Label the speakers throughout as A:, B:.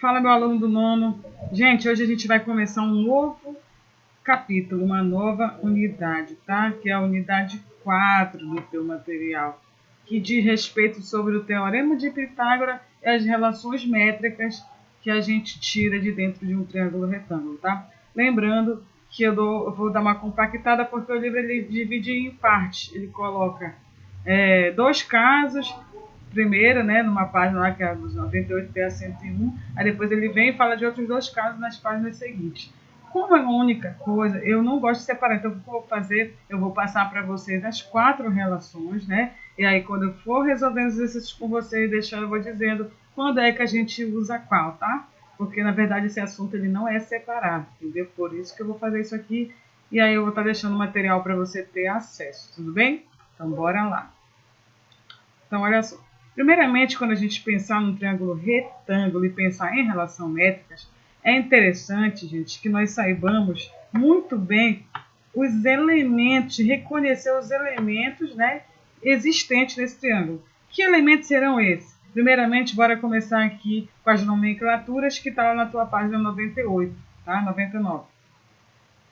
A: Fala, meu aluno do nono. Gente, hoje a gente vai começar um novo capítulo, uma nova unidade, tá? Que é a unidade 4 do teu material, que diz respeito sobre o Teorema de Pitágoras e as relações métricas que a gente tira de dentro de um triângulo retângulo, tá? Lembrando que eu vou dar uma compactada porque o livro ele divide em partes. Ele coloca dois casos, primeiro, né, numa página lá que é dos 98 até a 101, aí depois ele vem e fala de outros dois casos nas páginas seguintes. Como é uma única coisa, eu não gosto de separar, então o que eu vou fazer? Eu vou passar para vocês as 4 relações, né? E aí quando eu for resolvendo os exercícios com vocês, deixando, eu vou dizendo quando é que a gente usa qual, tá? Porque na verdade esse assunto ele não é separado, entendeu? Por isso que eu vou fazer isso aqui, e aí eu vou estar deixando o material para você ter acesso, tudo bem? Então bora lá. Então olha só. Primeiramente, quando a gente pensar num triângulo retângulo e pensar em relação métricas, é interessante, gente, que nós saibamos muito bem os elementos, reconhecer os elementos, né, existentes nesse triângulo. Que elementos serão esses? Primeiramente, bora começar aqui com as nomenclaturas que está lá na tua página 98, tá? 99.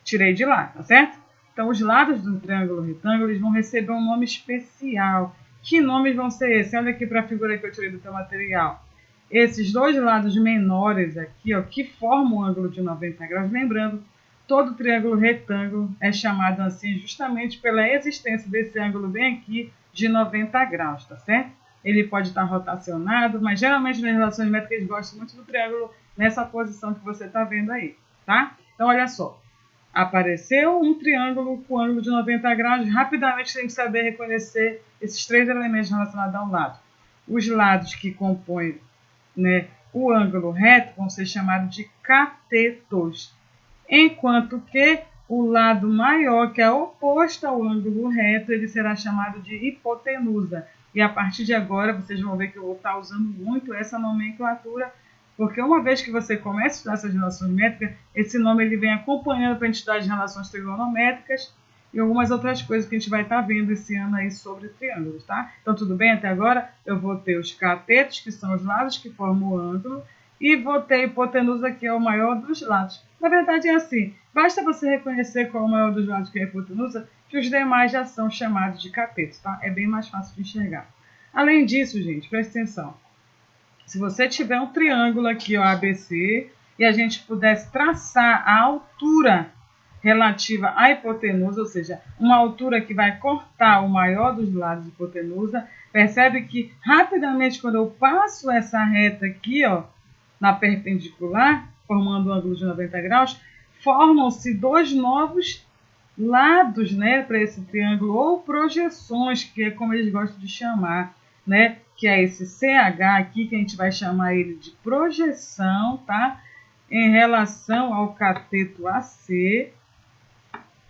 A: Tirei de lá, tá certo? Então, os lados do triângulo retângulo eles vão receber um nome especial. Que nomes vão ser esses? Olha aqui para a figura que eu tirei do teu material. Esses dois lados menores aqui, ó, que formam o ângulo de 90 graus. Lembrando, todo triângulo retângulo é chamado assim justamente pela existência desse ângulo bem aqui de 90 graus, tá certo? Ele pode estar rotacionado, mas geralmente nas relações métricas eles gostam muito do triângulo nessa posição que você está vendo aí, tá? Então, olha só. Apareceu um triângulo com ângulo de 90 graus, rapidamente tem que saber reconhecer esses 3 elementos relacionados ao lado. Os lados que compõem, né, o ângulo reto vão ser chamados de catetos, enquanto que o lado maior, que é oposto ao ângulo reto, ele será chamado de hipotenusa. E a partir de agora, vocês vão ver que eu vou estar usando muito essa nomenclatura, porque uma vez que você começa a estudar essas relações métricas, esse nome ele vem acompanhando para a gente estudar as relações trigonométricas e algumas outras coisas que a gente vai estar vendo esse ano aí sobre triângulos, tá? Então, tudo bem até agora? Eu vou ter os catetos, que são os lados que formam o ângulo, e vou ter a hipotenusa, que é o maior dos lados. Na verdade é assim, basta você reconhecer qual é o maior dos lados, que é a hipotenusa, que os demais já são chamados de catetos, tá? É bem mais fácil de enxergar. Além disso, gente, presta atenção. Se você tiver um triângulo aqui, ó, ABC, e a gente pudesse traçar a altura relativa à hipotenusa, ou seja, uma altura que vai cortar o maior dos lados da hipotenusa, percebe que rapidamente quando eu passo essa reta aqui, ó, na perpendicular, formando um ângulo de 90 graus, formam-se 2 novos lados, né, para esse triângulo, ou projeções, que é como eles gostam de chamar, né, que é esse CH aqui, que a gente vai chamar ele de projeção, tá? Em relação ao cateto AC,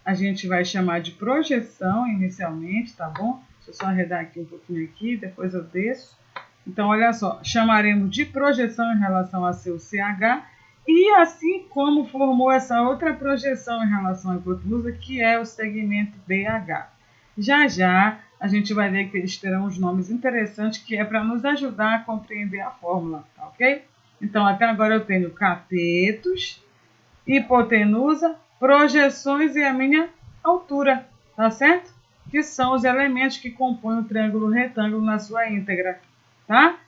A: a gente vai chamar de projeção inicialmente, tá bom? Deixa eu só arredar aqui um pouquinho aqui, depois eu desço. Então, olha só, chamaremos de projeção em relação a seu CH, e assim como formou essa outra projeção em relação à hipotenusa, que é o segmento BH. Já já a gente vai ver que eles terão uns nomes interessantes, que é para nos ajudar a compreender a fórmula, tá ok? Então, até agora eu tenho catetos, hipotenusa, projeções e a minha altura, tá certo? Que são os elementos que compõem o triângulo retângulo na sua íntegra, tá?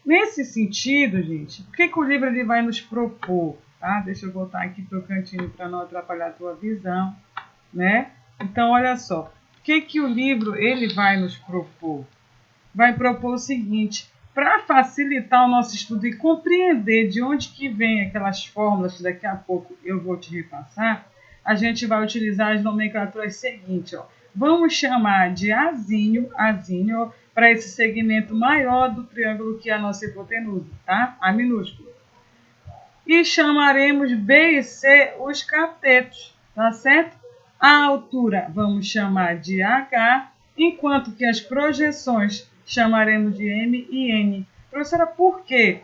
A: Nesse sentido, gente, o que o livro ele vai nos propor? Tá? Deixa eu voltar aqui para o cantinho para não atrapalhar a tua visão, né? Então, olha só. O que o livro ele vai nos propor? Vai propor o seguinte: para facilitar o nosso estudo e compreender de onde que vem aquelas fórmulas que daqui a pouco eu vou te repassar, a gente vai utilizar as nomenclaturas seguintes. Ó. Vamos chamar de azinho para esse segmento maior do triângulo que é a nossa hipotenusa, tá? A minúscula. E chamaremos B e C os catetos, tá certo? A altura vamos chamar de H, enquanto que as projeções chamaremos de M e N. Professora, por quê?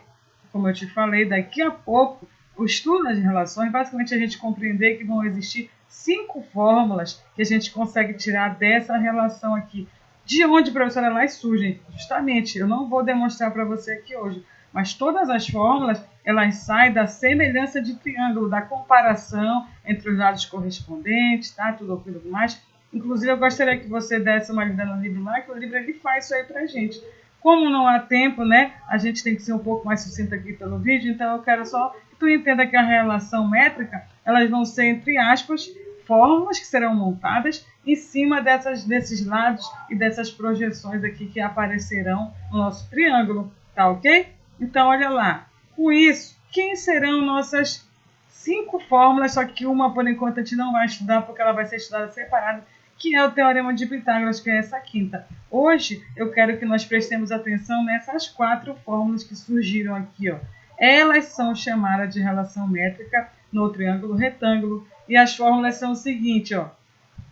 A: Como eu te falei, daqui a pouco, o estudo das relações, basicamente a gente compreender que vão existir 5 fórmulas que a gente consegue tirar dessa relação aqui. De onde, professora, elas surgem? Justamente, eu não vou demonstrar para você aqui hoje, Mas todas as fórmulas, elas saem da semelhança de triângulo, da comparação entre os lados correspondentes, tá? Tudo aquilo mais. Inclusive, eu gostaria que você desse uma lida no livro lá, que o livro ele faz isso aí pra gente. Como não há tempo, né? A gente tem que ser um pouco mais sucinto aqui pelo vídeo, então eu quero só que tu entenda que a relação métrica, elas vão ser, entre aspas, fórmulas que serão montadas em cima desses lados e dessas projeções aqui que aparecerão no nosso triângulo, tá ok? Então, olha lá. Com isso, quem serão nossas 5 fórmulas, só que uma, por enquanto, a gente não vai estudar, porque ela vai ser estudada separada, que é o Teorema de Pitágoras, que é essa quinta. Hoje, eu quero que nós prestemos atenção nessas 4 fórmulas que surgiram aqui, ó. Elas são chamadas de relação métrica no triângulo retângulo, e as fórmulas são o seguinte, ó.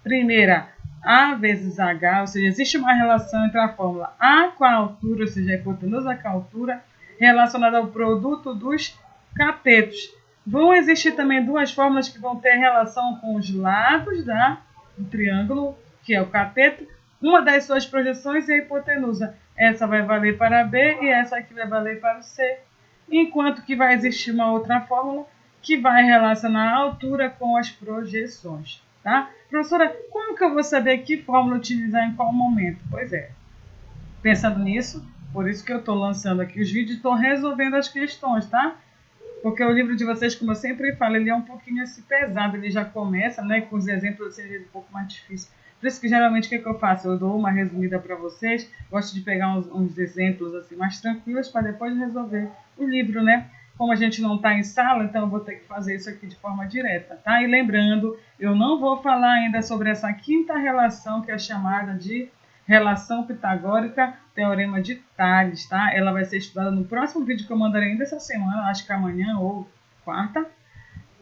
A: Primeira, A vezes H, ou seja, existe uma relação entre a fórmula A com a altura, ou seja, a hipotenusa com a altura, relacionada ao produto dos catetos. Vão existir também 2 fórmulas que vão ter relação com os lados do triângulo, que é o cateto, uma das suas projeções é a hipotenusa. Essa vai valer para B e essa aqui vai valer para o C. Enquanto que vai existir uma outra fórmula que vai relacionar a altura com as projeções. Tá? Professora, como que eu vou saber que fórmula utilizar em qual momento? Pois é, pensando nisso, por isso que eu estou lançando aqui os vídeos e estou resolvendo as questões, tá? Porque o livro de vocês, como eu sempre falo, ele é um pouquinho assim, pesado, ele já começa, né, com os exemplos assim, um pouco mais difícil. Por isso que geralmente o que eu faço? Eu dou uma resumida para vocês, gosto de pegar uns exemplos assim mais tranquilos para depois resolver o livro, né? Como a gente não está em sala, então eu vou ter que fazer isso aqui de forma direta, tá? E lembrando, eu não vou falar ainda sobre essa quinta relação, que é chamada de relação pitagórica, teorema de Tales, tá? Ela vai ser estudada no próximo vídeo que eu mandarei ainda essa semana, acho que amanhã ou quarta,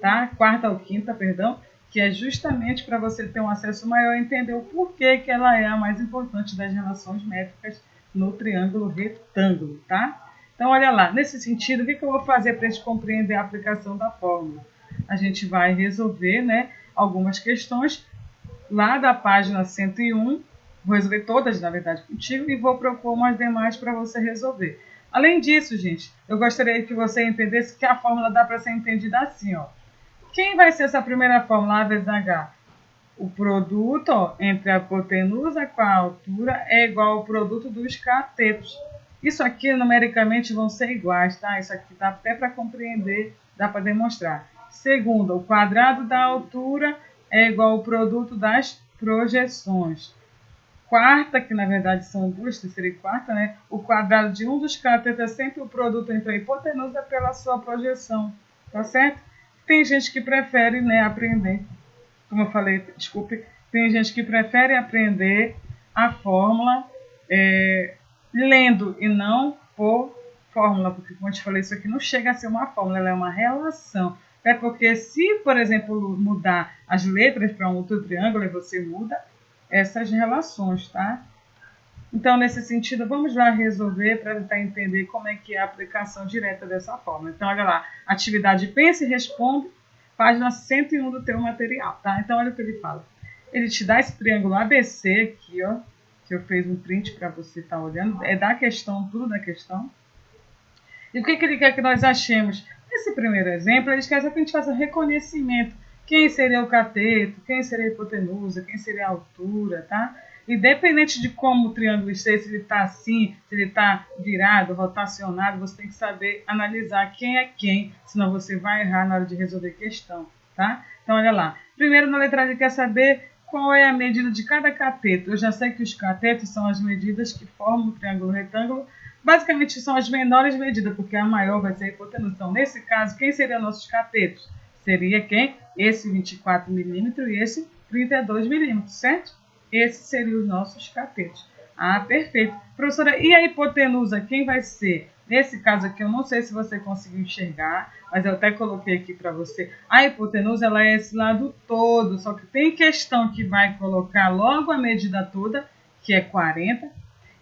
A: tá? Quarta ou quinta, perdão, que é justamente para você ter um acesso maior e entender o porquê que ela é a mais importante das relações métricas no triângulo retângulo, tá? Então, olha lá, nesse sentido, o que eu vou fazer para a gente compreender a aplicação da fórmula? A gente vai resolver, né, algumas questões lá da página 101, vou resolver todas, na verdade, contigo, e vou propor umas demais para você resolver. Além disso, gente, eu gostaria que você entendesse que a fórmula dá para ser entendida assim, ó. Quem vai ser essa primeira fórmula, A vezes H? O produto, ó, entre a hipotenusa com a altura é igual ao produto dos catetos. Isso aqui, numericamente, vão ser iguais, tá? Isso aqui dá até para compreender, dá para demonstrar. Segunda, o quadrado da altura é igual ao produto das projeções. Quarta, que na verdade são 2, terceira e quarta, né? O quadrado de um dos catetos é sempre o produto entre a hipotenusa pela sua projeção, tá certo? Tem gente que prefere, né, aprender, como eu falei, desculpe, tem gente que prefere aprender a fórmula lendo e não por fórmula, porque como eu te falei, isso aqui não chega a ser uma fórmula, ela é uma relação. É porque se, por exemplo, mudar as letras para um outro triângulo, aí você muda essas relações, tá? Então, nesse sentido, vamos lá resolver para tentar entender como é que é a aplicação direta dessa fórmula. Então, olha lá, atividade pensa e responde, página 101 do teu material, tá? Então, olha o que ele fala. Ele te dá esse triângulo ABC aqui, ó, que eu fiz um print para você estar olhando, é da questão, tudo da questão. E o que ele quer que nós achemos? Nesse primeiro exemplo, ele quer que a gente faça reconhecimento. Quem seria o cateto, quem seria a hipotenusa, quem seria a altura, tá? Independente de como o triângulo esteja, se ele está assim, se ele está virado, rotacionado, você tem que saber analisar quem é quem, senão você vai errar na hora de resolver a questão, tá? Então, olha lá. Primeiro, na letra ele quer saber qual é a medida de cada cateto. Eu já sei que os catetos são as medidas que formam o triângulo retângulo. Basicamente, são as menores medidas, porque a maior vai ser a hipotenusa. Então, nesse caso, quem seriam nossos catetos? Seria quem? Esse 24 milímetros e esse 32 milímetros, certo? Esses seriam os nossos catetos. Ah, perfeito. Professora, e a hipotenusa, quem vai ser? Nesse caso aqui, eu não sei se você conseguiu enxergar, mas eu até coloquei aqui para você. A hipotenusa, ela é esse lado todo, só que tem questão que vai colocar logo a medida toda, que é 40,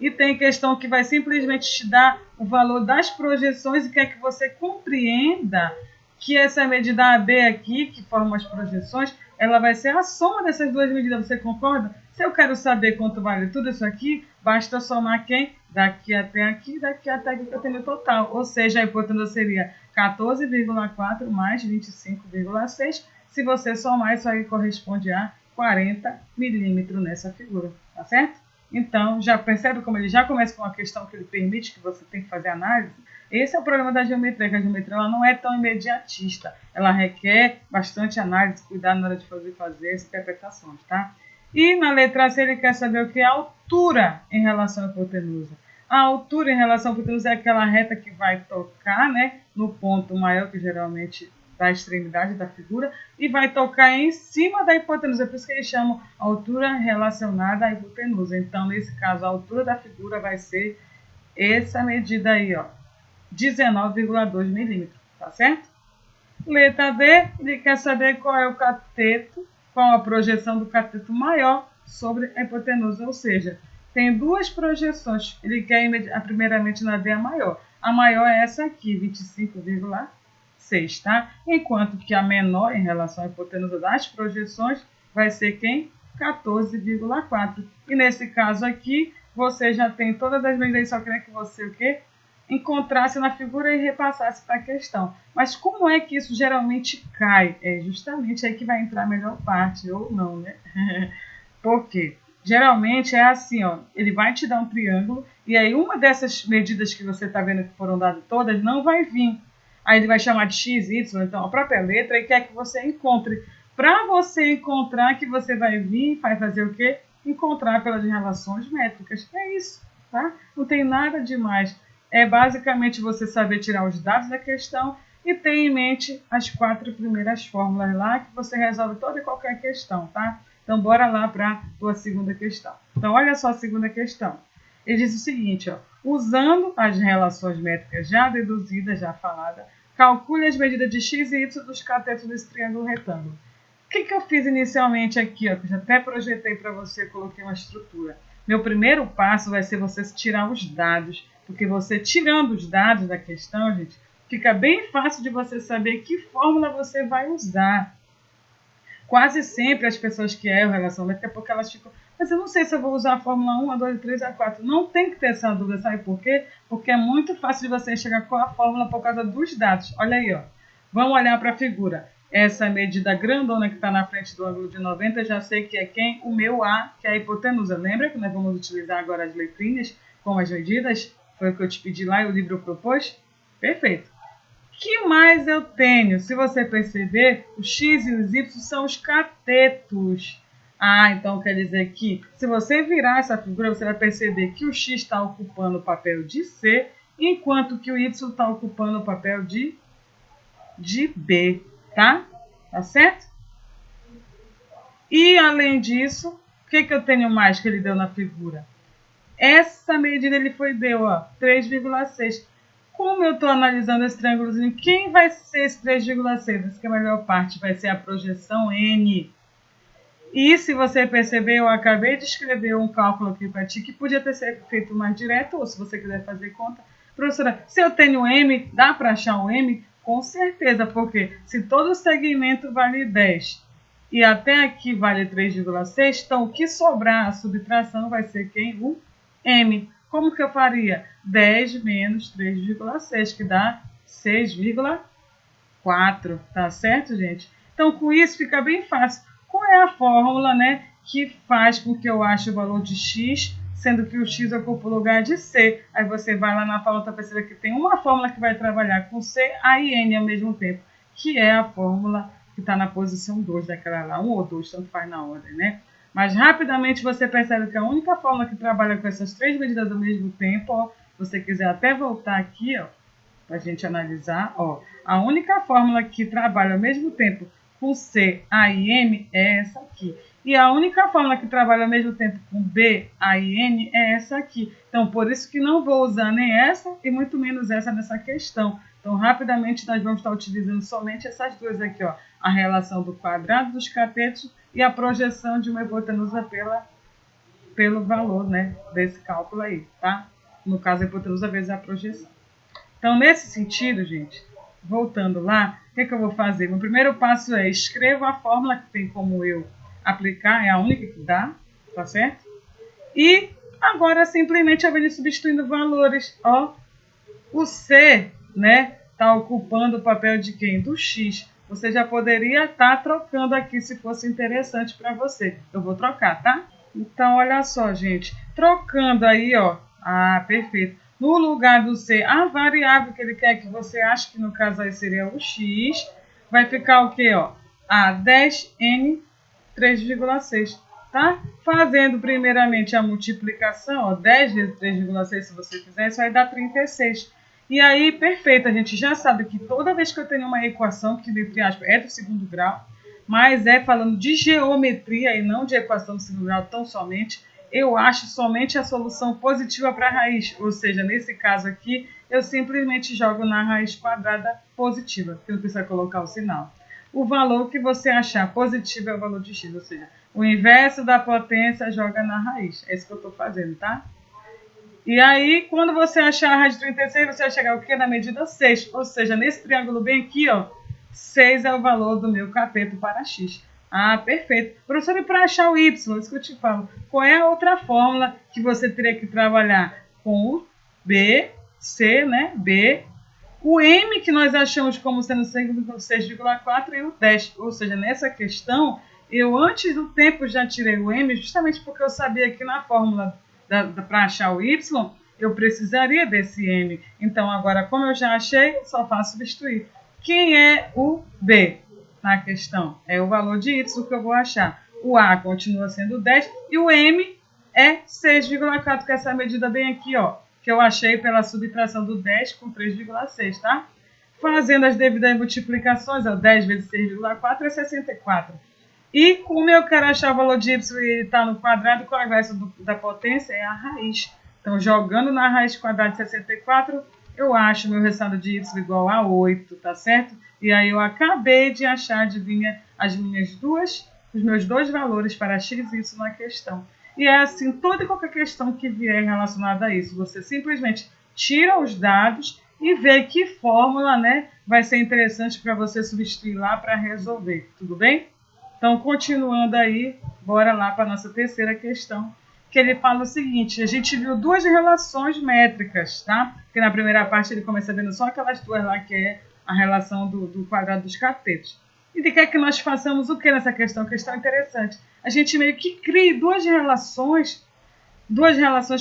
A: e tem questão que vai simplesmente te dar o valor das projeções e quer que você compreenda que essa medida AB aqui, que forma as projeções, ela vai ser a soma dessas duas medidas. Você concorda? Se eu quero saber quanto vale tudo isso aqui, basta somar quem? daqui até aqui, daqui até aqui que eu tenho o total. Ou seja, a hipotenusa seria 14,4 mais 25,6. Se você somar, isso aí corresponde a 40 milímetros nessa figura, tá certo? Então, já percebe como ele já começa com uma questão que ele permite que você tenha que fazer análise? Esse é o problema da geometria, que a geometria ela não é tão imediatista. Ela requer bastante análise, cuidado na hora de fazer as interpretações, tá? E na letra C ele quer saber o que é a altura em relação à hipotenusa. A altura em relação à hipotenusa é aquela reta que vai tocar, né, no ponto maior, que geralmente da extremidade da figura, e vai tocar em cima da hipotenusa. Por isso que eles chamam altura relacionada à hipotenusa. Então, nesse caso, a altura da figura vai ser essa medida aí, ó, 19,2 milímetros, tá certo? Letra D, ele quer saber qual é o cateto, qual a projeção do cateto maior sobre a hipotenusa, ou seja, tem duas projeções. Ele quer, primeiramente, na D a maior. A maior é essa aqui, 25,6, tá? Enquanto que a menor, em relação à hipotenusa das projeções, vai ser quem? 14,4. E nesse caso aqui, você já tem todas as medidas, só queria que você o quê? Encontrasse na figura e repassasse para a questão. Mas como é que isso geralmente cai? É justamente aí que vai entrar a melhor parte, ou não, né? Por quê? Geralmente é assim, ó, ele vai te dar um triângulo e aí uma dessas medidas que você está vendo que foram dadas todas não vai vir. Aí ele vai chamar de x, y, então a própria letra e quer que você encontre. Para você encontrar que você vai vir, vai fazer o quê? Encontrar pelas relações métricas. É isso, tá? Não tem nada demais. É basicamente você saber tirar os dados da questão e ter em mente as 4 primeiras fórmulas lá que você resolve toda e qualquer questão, tá? Então, bora lá para a tua segunda questão. Então, olha só a segunda questão. Ele diz o seguinte, ó, usando as relações métricas já deduzidas, já falada, calcule as medidas de x e y dos catetos desse triângulo retângulo. O que eu fiz inicialmente aqui? Ó, que eu já até projetei para você, coloquei uma estrutura. Meu primeiro passo vai ser você tirar os dados, porque você tirando os dados da questão, gente, fica bem fácil de você saber que fórmula você vai usar. Quase sempre as pessoas que erram relação métrica é porque elas ficam, mas eu não sei se eu vou usar a fórmula 1, a 2, a 3, a 4. Não tem que ter essa dúvida, sabe por quê? Porque é muito fácil de você chegar com a fórmula por causa dos dados. Olha aí, ó. Vamos olhar para a figura. Essa medida grandona que está na frente do ângulo de 90, eu já sei que é quem? O meu A, que é a hipotenusa. Lembra que nós vamos utilizar agora as letrinhas como as medidas? Foi o que eu te pedi lá e o livro propôs? Perfeito. O que mais eu tenho? Se você perceber, os x e os y são os catetos. Ah, então quer dizer que se você virar essa figura, você vai perceber que o x está ocupando o papel de C, enquanto que o y está ocupando o papel de B, tá? Tá certo? E além disso, o que eu tenho mais que ele deu na figura? Essa medida ele deu, ó, 3,6. Como eu estou analisando esse triângulozinho, quem vai ser esse 3,6? Essa que é a melhor parte, vai ser a projeção N. E se você perceber, eu acabei de escrever um cálculo aqui para ti, que podia ter sido feito mais direto, ou se você quiser fazer conta. Professora, se eu tenho M, dá para achar um M? Com certeza, porque se todo segmento vale 10 e até aqui vale 3,6, então o que sobrar, a subtração vai ser quem? O M. Como que eu faria? 10 menos 3,6, que dá 6,4. Tá certo, gente? Então, com isso fica bem fácil. Qual é a fórmula, né, que faz com que eu ache o valor de x, sendo que o x ocupa o lugar de C? Aí você vai lá na fórmula, para perceber que tem uma fórmula que vai trabalhar com C, A e N ao mesmo tempo, que é a fórmula que está na posição 2 daquela lá, 1 ou 2, tanto faz na ordem, né? Mas rapidamente você percebe que a única fórmula que trabalha com essas 3 medidas ao mesmo tempo, ó, se você quiser até voltar aqui, ó, para a gente analisar, ó, a única fórmula que trabalha ao mesmo tempo com C, A e M é essa aqui. E a única fórmula que trabalha ao mesmo tempo com B, A e N é essa aqui. Então, por isso que não vou usar nem essa e muito menos essa nessa questão. Então, rapidamente, nós vamos estar utilizando somente essas duas aqui, ó, a relação do quadrado dos catetos e a projeção de uma hipotenusa pelo valor, né, desse cálculo aí, tá? No caso, a hipotenusa vezes a projeção. Então, nesse sentido, gente, voltando lá, o que eu vou fazer? O primeiro passo é escrevo a fórmula que tem como eu aplicar, é a única que dá, tá certo? E Agora, simplesmente, eu venho substituindo valores. Ó, o C, né, está ocupando o papel de quem? Do X. Você já poderia estar trocando aqui se fosse interessante para você. Eu vou trocar, tá? Então, olha só, gente. Trocando aí, ó. Ah, perfeito. No lugar do C, a variável que ele quer que você ache, que no caso aí seria o X, vai ficar o quê, ó? A 10N 3,6, tá? Fazendo primeiramente a multiplicação, ó, 10 vezes 3,6, se você fizer, isso vai dar 36. E aí, perfeito, a gente já sabe que toda vez que eu tenho uma equação, que entre aspas é do segundo grau, mas é falando de geometria e não de equação do segundo grau tão somente, eu acho somente a solução positiva para a raiz, ou seja, nesse caso aqui, eu simplesmente jogo na raiz quadrada positiva, que não precisa colocar o sinal. O valor que você achar positivo é o valor de x, ou seja, o inverso da potência joga na raiz. É isso que eu estou fazendo, tá? E aí, quando você achar a raiz de 36, você vai chegar o quê? Na medida 6. Ou seja, nesse triângulo bem aqui, ó, 6 é o valor do meu cateto para x. Ah, perfeito. Professor, e para achar o y, isso que eu te falo, qual é a outra fórmula que você teria que trabalhar? Com o B, C, né? B, o m que nós achamos como sendo 6,4 e o 10. Ou seja, nessa questão, eu antes do tempo já tirei o m, justamente porque eu sabia que na fórmula para achar o y, eu precisaria desse m. Então, agora, como eu já achei, só faço substituir. Quem é o b na questão? É o valor de y que eu vou achar. O a continua sendo 10 e o m é 6,4, que é essa medida bem aqui, ó, que eu achei pela subtração do 10 com 3,6, tá? Fazendo as devidas multiplicações, ó, 10 vezes 6,4 é 64. E como eu quero achar o valor de y e ele está no quadrado, qual é o inverso da potência? É a raiz. Então, jogando na raiz quadrada de 64, eu acho meu resultado de y igual a 8, tá certo? E aí eu acabei de achar, adivinha, os meus dois valores para x e y na questão. E é assim, toda e qualquer questão que vier relacionada a isso, você simplesmente tira os dados e vê que fórmula, né, vai ser interessante para você substituir lá para resolver, tudo bem? Então, continuando aí, bora lá para a nossa terceira questão, que ele fala o seguinte: a gente viu duas relações métricas, tá? Porque na primeira parte ele começa vendo só aquelas duas lá, que é a relação do quadrado dos catetos. E ele quer que nós façamos o que nessa questão? Questão interessante. A gente meio que cria duas relações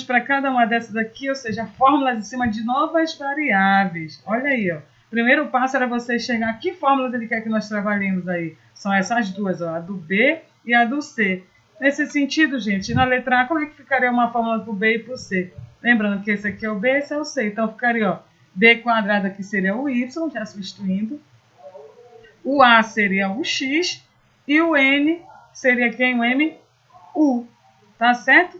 A: para cada uma dessas aqui, ou seja, fórmulas em cima de novas variáveis. Olha aí, ó. Primeiro passo era você chegar, que fórmulas ele quer que nós trabalhemos aí? São essas duas, ó, a do B e a do C. Nesse sentido, gente, na letra A, como é que ficaria uma fórmula para o B e para o C? Lembrando que esse aqui é o B, esse é o C. Então, ficaria, ó, B quadrado aqui seria o Y, já substituindo. O A seria o X e o N seria quem? O M? U. Tá certo?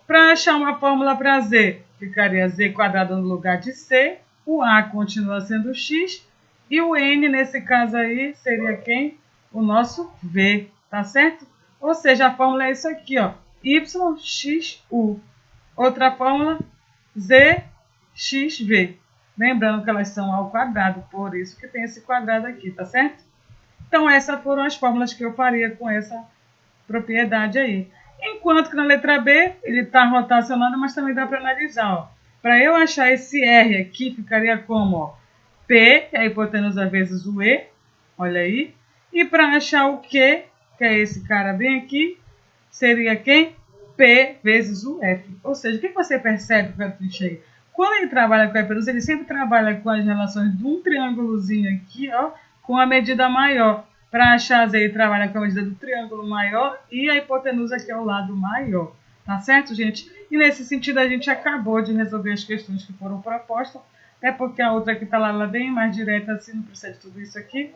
A: Para achar uma fórmula para Z, ficaria Z quadrado no lugar de C, o A continua sendo X, e o N, nesse caso aí, seria quem? O nosso V, tá certo? Ou seja, a fórmula é isso aqui, ó, YXU. Outra fórmula, ZXV. Lembrando que elas são ao quadrado, por isso que tem esse quadrado aqui, tá certo? Então, essas foram as fórmulas que eu faria com essa propriedade aí. Enquanto que na letra B, ele está rotacionando, mas também dá para analisar. Para eu achar esse R aqui, ficaria como? Ó, P, que é a hipotenusa vezes o E, olha aí. E para achar o Q, que é esse cara bem aqui, seria quem? P vezes o F. Ou seja, o que você percebe com a trincheira? Quando ele trabalha com a hipotenusa, ele sempre trabalha com as relações de um triângulozinho aqui, ó, com a medida maior. Para achar Z, ele trabalha com a medida do triângulo maior e a hipotenusa, que é o lado maior. Tá certo, gente? E nesse sentido, a gente acabou de resolver as questões que foram propostas. Até porque a outra que está lá, ela é bem mais direta, assim, não precisa de tudo isso aqui.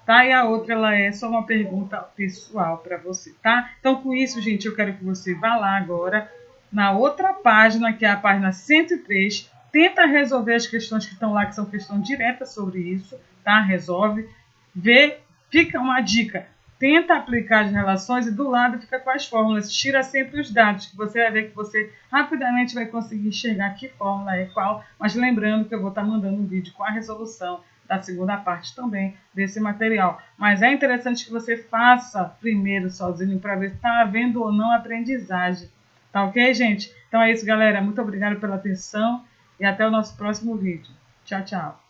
A: Tá? E a outra, ela é só uma pergunta pessoal para você, tá? Então, com isso, gente, eu quero que você vá lá agora, na outra página, que é a página 103, tenta resolver as questões que estão lá, que são questões diretas sobre isso, tá? Resolve, vê. Fica uma dica, tenta aplicar as relações e do lado fica com as fórmulas. Tira sempre os dados, que você vai ver que você rapidamente vai conseguir enxergar que fórmula é qual. Mas lembrando que eu vou estar mandando um vídeo com a resolução da segunda parte também desse material. Mas é interessante que você faça primeiro sozinho para ver se está havendo ou não aprendizagem. Tá ok, gente? Então é isso, galera. Muito obrigada pela atenção e até o nosso próximo vídeo. Tchau, tchau.